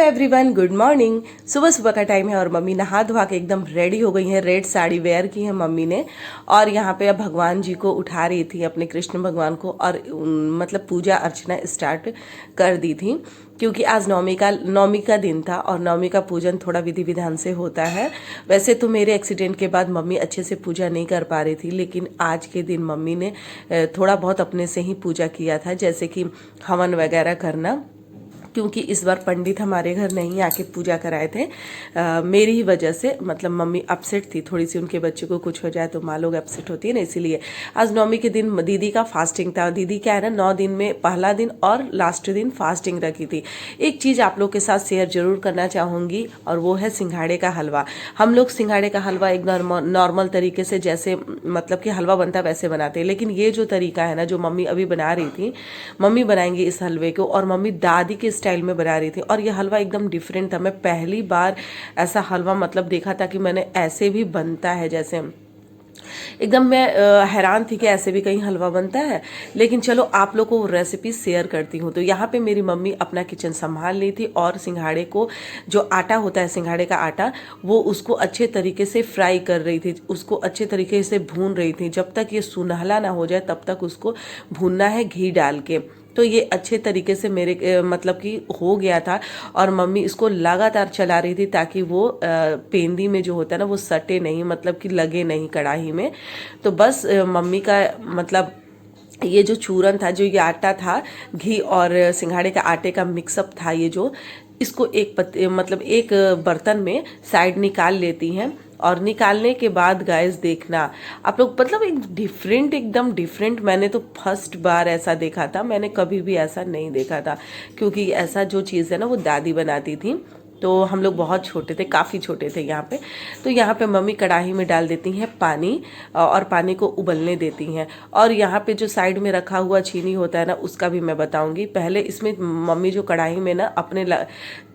Everyone, good morning. सुबह सुबह का टाइम है और मम्मी नहा धोवा के एकदम रेडी हो गई हैं। रेड साड़ी वेयर की है मम्मी ने और यहाँ पे अब भगवान जी को उठा रही थी, अपने कृष्ण भगवान को, और मतलब पूजा अर्चना स्टार्ट कर दी थी क्योंकि आज नवमी का दिन था और नवमी का पूजन थोड़ा विधि विधान से होता है। वैसे तो मेरे एक्सीडेंट के बाद मम्मी अच्छे से पूजा नहीं कर पा रही थी, लेकिन आज के दिन मम्मी ने थोड़ा बहुत अपने से ही पूजा किया था, जैसे कि हवन वगैरह करना, क्योंकि इस बार पंडित हमारे घर नहीं आके पूजा कराए थे। मेरी ही वजह से, मतलब मम्मी अपसेट थी थोड़ी सी, उनके बच्चे को कुछ हो जाए तो माँ लोग अपसेट होती है ना, इसीलिए आज नवमी के दिन दीदी का फास्टिंग था। दीदी क्या है ना, 9 दिन में पहला दिन और लास्ट दिन फास्टिंग रखी थी। एक चीज़ आप लोग के साथ शेयर जरूर करना चाहूँगी और वो है सिंघाड़े का हलवा। हम लोग सिंघाड़े का हलवा एक नॉर्मल तरीके से, जैसे मतलब कि हलवा बनता है वैसे बनाते हैं, लेकिन ये जो तरीका है ना, जो मम्मी अभी बना रही थी, मम्मी बनाएंगी इस हलवे को, और मम्मी दादी के स्टाइल में बना रही थी। और ये हलवा एकदम डिफरेंट था। मैं पहली बार ऐसा हलवा मतलब देखा था कि मैंने ऐसे भी बनता है, जैसे एकदम मैं हैरान थी कि ऐसे भी कहीं हलवा बनता है। लेकिन चलो आप लोग को रेसिपी शेयर करती हूँ। तो यहाँ पे मेरी मम्मी अपना किचन संभाल ली थी और सिंघाड़े को, जो आटा होता है सिंघाड़े का आटा, वो उसको अच्छे तरीके से फ्राई कर रही थी, उसको अच्छे तरीके से भून रही थी। जब तक ये सुनहला ना हो जाए तब तक उसको भूनना है घी डाल के। तो ये अच्छे तरीके से मेरे मतलब कि हो गया था और मम्मी इसको लगातार चला रही थी ताकि वो पेंदी में जो होता है ना वो सटे नहीं, मतलब कि लगे नहीं कढ़ाई में। तो बस मम्मी का मतलब ये जो चूरन था, जो ये आटा था, घी और सिंघाड़े का आटे का मिक्सअप था, ये जो, इसको मतलब एक बर्तन में साइड निकाल लेती हैं। और निकालने के बाद गाइस देखना आप लोग, मतलब एक डिफरेंट, एकदम डिफरेंट। मैंने तो फर्स्ट बार ऐसा देखा था, मैंने कभी भी ऐसा नहीं देखा था, क्योंकि ऐसा जो चीज़ है ना वो दादी बनाती थी। तो हम लोग बहुत छोटे थे, काफ़ी छोटे थे यहाँ पे। तो यहाँ पे मम्मी कढ़ाई में डाल देती हैं पानी और पानी को उबलने देती हैं। और यहाँ पे जो साइड में रखा हुआ चीनी होता है ना, उसका भी मैं बताऊंगी। पहले इसमें मम्मी जो कढ़ाई में ना अपने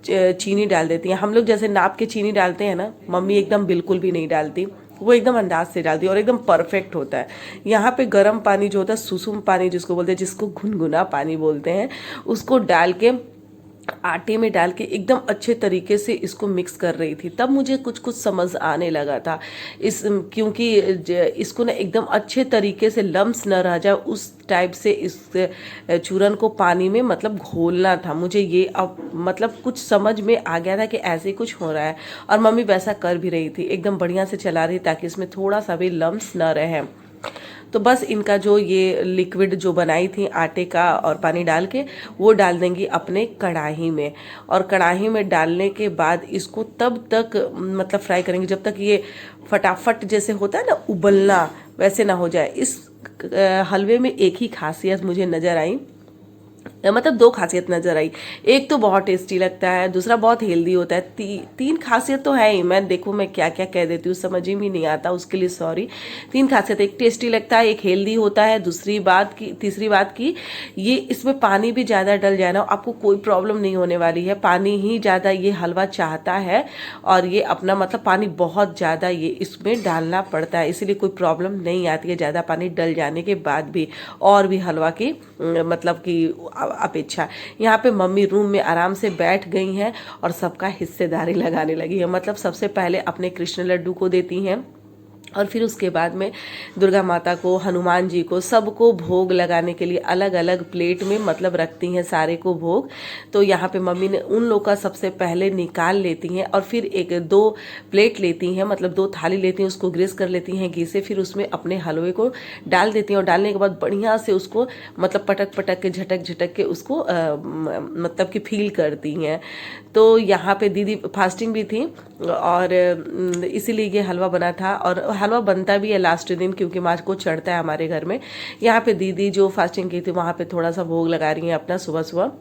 चीनी डाल देती हैं। हम लोग जैसे नाप के चीनी डालते हैं ना, मम्मी एकदम बिल्कुल भी नहीं डालती, वो एकदम अंदाज से डालती है और एकदम परफेक्ट होता है। यहाँ पे गर्म पानी जो होता है, सुसुम पानी जिसको बोलते हैं, जिसको गुनगुना पानी बोलते हैं, उसको डाल के आटे में डाल के एकदम अच्छे तरीके से इसको मिक्स कर रही थी। तब मुझे कुछ कुछ समझ आने लगा था इस, क्योंकि इसको ना एकदम अच्छे तरीके से लम्स न रह जाए उस टाइप से इस चूरन को पानी में मतलब घोलना था। मुझे ये अब मतलब कुछ समझ में आ गया था कि ऐसे कुछ हो रहा है, और मम्मी वैसा कर भी रही थी, एकदम बढ़िया से चला रही ताकि इसमें थोड़ा सा भी लम्स न रहे। तो बस इनका जो ये लिक्विड जो बनाई थी आटे का और पानी डाल के, वो डाल देंगी अपने कढ़ाई में। और कढ़ाई में डालने के बाद इसको तब तक मतलब फ्राई करेंगे जब तक ये फटाफट जैसे होता है ना उबलना, वैसे ना हो जाए। इस हलवे में एक ही खासियत मुझे नज़र आई, मतलब 2 खासियत नजर आई। एक तो बहुत टेस्टी लगता है, दूसरा बहुत हेल्दी होता है। 3 खासियत तो है ही। मैं देखो मैं क्या क्या कह देती हूँ, समझ ही नहीं आता, उसके लिए सॉरी। 3 खासियत, एक टेस्टी लगता है, एक हेल्दी होता है, तीसरी बात की ये इसमें पानी भी ज़्यादा डल जाए ना, आपको कोई प्रॉब्लम नहीं होने वाली है। पानी ही ज़्यादा ये हलवा चाहता है और ये अपना मतलब पानी बहुत ज़्यादा ये इसमें डालना पड़ता है, इसीलिए कोई प्रॉब्लम नहीं आती है ज़्यादा पानी डल जाने के बाद भी, और भी हलवा की मतलब कि अपेक्षा। यहाँ पे मम्मी रूम में आराम से बैठ गई हैं और सबका हिस्सेदारी लगाने लगी है। मतलब सबसे पहले अपने कृष्ण लड्डू को देती हैं और फिर उसके बाद में दुर्गा माता को, हनुमान जी को, सबको भोग लगाने के लिए अलग अलग प्लेट में मतलब रखती हैं सारे को भोग। तो यहाँ पे मम्मी ने उन लोग का सबसे पहले निकाल लेती हैं और फिर 2 प्लेट लेती हैं, मतलब 2 थाली लेती हैं, उसको ग्रीस कर लेती हैं घी से, फिर उसमें अपने हलवे को डाल देती हैं और डालने के बाद बढ़िया से उसको मतलब पटक पटक के झटक के उसको मतलब कि फील करती हैं। तो यहाँ पे दीदी फास्टिंग भी थी और इसीलिए ये हलवा बना था, और हलवा बनता भी है लास्ट दिन क्योंकि माँ को चढ़ता है हमारे घर में। यहाँ पे दीदी जो फास्टिंग की थी वहाँ पे थोड़ा सा भोग लगा रही हैं अपना सुबह सुबह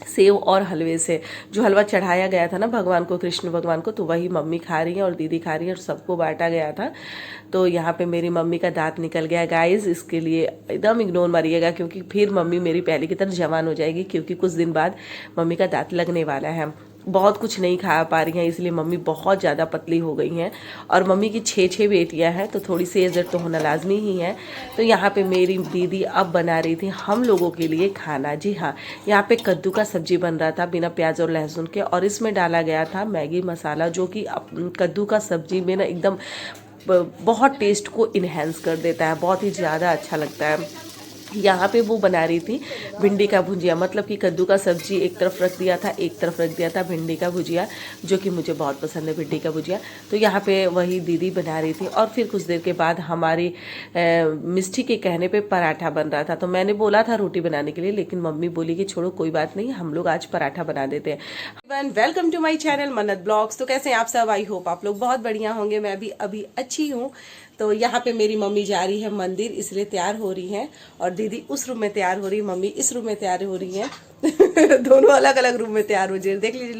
सेव और हलवे से। जो हलवा चढ़ाया गया था ना भगवान को, कृष्ण भगवान को, तो वही मम्मी खा रही हैं और दीदी खा रही हैं और सबको बांटा गया था। तो यहाँ पे मेरी मम्मी का दांत निकल गया गाइस, इसके लिए एकदम इग्नोर मारिएगा क्योंकि फिर मम्मी मेरी पहले की तरह जवान हो जाएगी, क्योंकि कुछ दिन बाद मम्मी का दांत लगने वाला है। बहुत कुछ नहीं खा पा रही हैं, इसलिए मम्मी बहुत ज़्यादा पतली हो गई हैं। और मम्मी की 6 बेटियां हैं, तो थोड़ी सी एजर तो होना लाजमी ही है। तो यहाँ पे मेरी दीदी अब बना रही थी हम लोगों के लिए खाना। जी हाँ, यहाँ पे कद्दू का सब्जी बन रहा था बिना प्याज और लहसुन के, और इसमें डाला गया था मैगी मसाला, जो कि कद्दू का सब्जी में ना एकदम बहुत टेस्ट को इन्हेंस कर देता है, बहुत ही ज़्यादा अच्छा लगता है। यहाँ पे वो बना रही थी भिंडी का भुजिया, मतलब कि कद्दू का सब्जी एक तरफ रख दिया था, एक तरफ रख दिया था भिंडी का भुजिया, जो कि मुझे बहुत पसंद है भिंडी का भुजिया। तो यहाँ पे वही दीदी बना रही थी। और फिर कुछ देर के बाद हमारी मिष्टी के कहने पे पराठा बन रहा था। तो मैंने बोला था रोटी बनाने के लिए, लेकिन मम्मी बोली कि छोड़ो कोई बात नहीं, हम लोग आज पराठा बना देते हैं। वेलकम टू माई चैनल मन्नत ब्लॉग्स। तो कैसे हैं आप सब? आई होप आप लोग बहुत बढ़िया होंगे। मैं भी अभी अच्छी हूँ। तो यहाँ पे मेरी मम्मी जा रही है मंदिर, इसलिए तैयार हो रही हैं, और दीदी उस रूम में तैयार हो रही है, मम्मी इस रूम में तैयार हो रही हैं। दोनों अलग अलग रूम में तैयार हो रही है। देख लीजिए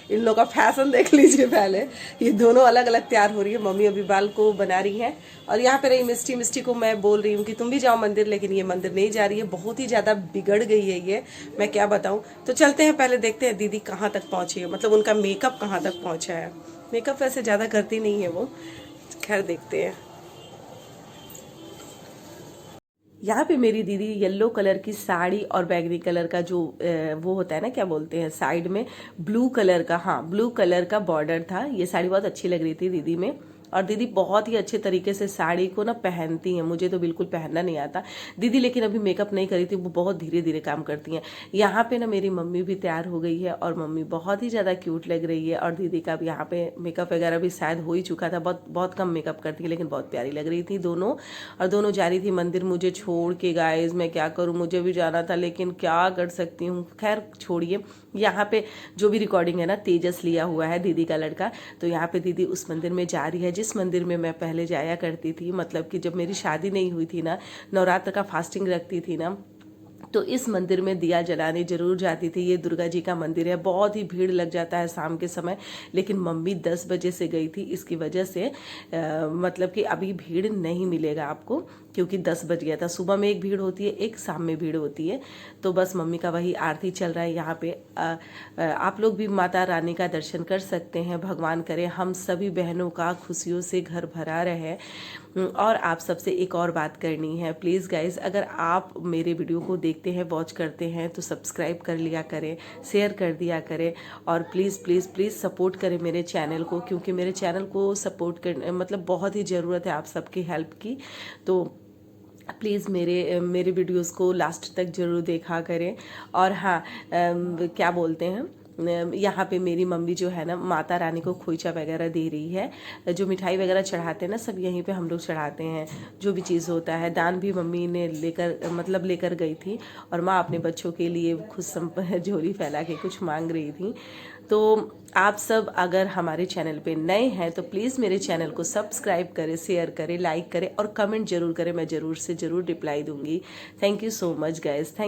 इन लोग का फैशन देख लीजिए पहले। ये दोनों अलग अलग तैयार हो रही है। मम्मी अभी बाल को बना रही हैं, और यहाँ पे रही मिष्टी को मैं बोल रही हूँ कि तुम भी जाओ मंदिर, लेकिन ये मंदिर नहीं जा रही है, बहुत ही ज़्यादा बिगड़ गई है ये, मैं क्या बताऊँ। तो चलते हैं, पहले देखते हैं दीदी कहाँ तक पहुँची है, मतलब उनका मेकअप कहाँ तक पहुँचा है। मेकअप वैसे ज़्यादा करती नहीं है वो, खैर देखते हैं। यहाँ पे मेरी दीदी येलो कलर की साड़ी और बैगनी कलर का जो वो होता है ना, क्या बोलते हैं, साइड में ब्लू कलर का, हाँ ब्लू कलर का बॉर्डर था। ये साड़ी बहुत अच्छी लग रही थी दीदी में, और दीदी बहुत ही अच्छे तरीके से साड़ी को ना पहनती हैं। मुझे तो बिल्कुल पहनना नहीं आता दीदी, लेकिन अभी मेकअप नहीं करी थी, वो बहुत धीरे धीरे काम करती हैं। यहाँ पे ना मेरी मम्मी भी तैयार हो गई है, और मम्मी बहुत ही ज़्यादा क्यूट लग रही है। और दीदी का भी यहाँ पे मेकअप वगैरह भी शायद हो ही चुका था, बहुत कम मेकअप करती है, लेकिन बहुत प्यारी लग रही थी दोनों। और दोनों जा रही थी मंदिर मुझे छोड़ के। गाइस मैं क्या करूँ, मुझे भी जाना था, लेकिन क्या कर सकती हूँ, खैर छोड़िए। यहाँ पे जो भी रिकॉर्डिंग है ना, तेजस लिया हुआ है दीदी का लड़का। तो यहाँ पे दीदी उस मंदिर में जा रही है जिस मंदिर में मैं पहले जाया करती थी, मतलब कि जब मेरी शादी नहीं हुई थी ना, नवरात्र का फास्टिंग रखती थी ना, तो इस मंदिर में दिया जलाने जरूर जाती थी। ये दुर्गा जी का मंदिर है, बहुत ही भीड़ लग जाता है शाम के समय, लेकिन मम्मी 10 बजे से गई थी, इसकी वजह से मतलब कि अभी भीड़ नहीं मिलेगा आपको, क्योंकि 10 बज गया था। सुबह में एक भीड़ होती है, एक शाम में भीड़ होती है। तो बस मम्मी का वही आरती चल रहा है यहाँ पे। आप लोग भी माता रानी का दर्शन कर सकते हैं। भगवान करे हम सभी बहनों का खुशियों से घर भरा रहे। और आप सबसे एक और बात करनी है, प्लीज़ गाइज, अगर आप मेरे वीडियो को देखते हैं, वॉच करते हैं, तो सब्सक्राइब कर लिया करें, शेयर कर दिया करें, और प्लीज़ प्लीज़ प्लीज़ सपोर्ट करें मेरे चैनल को, क्योंकि मेरे चैनल को सपोर्ट करने मतलब बहुत ही ज़रूरत है आप सबकी हेल्प की। तो प्लीज़ मेरे वीडियोस को लास्ट तक ज़रूर देखा करें। और हाँ, क्या बोलते हैं, यहाँ पे मेरी मम्मी जो है ना, माता रानी को खोइचा वगैरह दे रही है। जो मिठाई वगैरह चढ़ाते हैं ना, सब यहीं पे हम लोग चढ़ाते हैं, जो भी चीज़ होता है। दान भी मम्मी ने लेकर गई थी, और माँ अपने बच्चों के लिए खुद झोली फैला के कुछ मांग रही थी। तो आप सब अगर हमारे चैनल पे नए हैं, तो प्लीज़ मेरे चैनल को सब्सक्राइब करें, शेयर करें, लाइक करें, और कमेंट जरूर करें। मैं ज़रूर से ज़रूर रिप्लाई दूंगी। Thank you so much guys. Thank